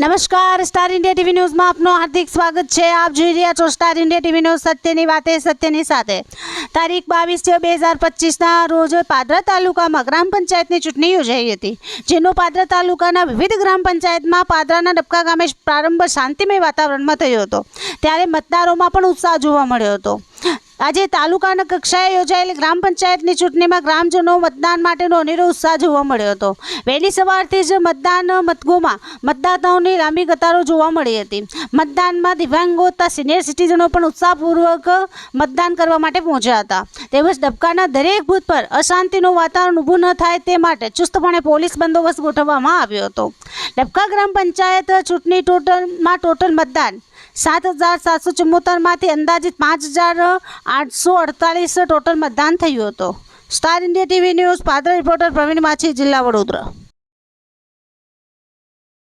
નમસ્કાર, star India TV ન્યૂઝમાં આપનું હાર્દિક સ્વાગત છે। આપ જોઈ રહ્યા છો સ્ટાર ઇન્ડિયા ટીવી ન્યૂઝ, સત્યની વાતે સત્યની સાથે। તારીખ 22/6/2025ના રોજ પાદરા તાલુકામાં ગ્રામ પંચાયતની ચૂંટણી યોજાઈ હતી, જેનો પાદરા તાલુકાના વિવિધ ગ્રામ પંચાયતમાં પાદરાના ડબકા ગામે પ્રારંભ શાંતિમય વાતાવરણમાં થયો હતો, ત્યારે મતદારોમાં પણ ઉત્સાહ જોવા મળ્યો હતો। આજે તાલુકાના કક્ષાએ યોજાયેલી ગ્રામ પંચાયતની ચૂંટણીમાં ગ્રામજનો મતદાન માટેનો અનેરો ઉત્સાહ જોવા મળ્યો હતો। વહેલી સવારથી જ મતદાન મથકોમાં મતદાતાઓની લાંબી કતારો જોવા મળી હતી। મતદાનમાં દિવ્યાંગો તથા સિનિયર સિટીઝનો પણ ઉત્સાહપૂર્વક મતદાન કરવા માટે પહોંચ્યા હતા। તેમજ ડબકાના દરેક બૂથ પર અશાંતિનું વાતાવરણ ઊભું ન થાય તે માટે ચુસ્તપણે પોલીસ બંદોબસ્ત ગોઠવવામાં આવ્યો હતો। ડબકા ગ્રામ પંચાયત ચૂંટણી ટોટલ મતદાન 7,774માંથી અંદાજિત 5,848 ટોટલ મતદાન થયું હતું। Star India TV news Padra reporter Pravin Machhi, જિલ્લા વડોદરા।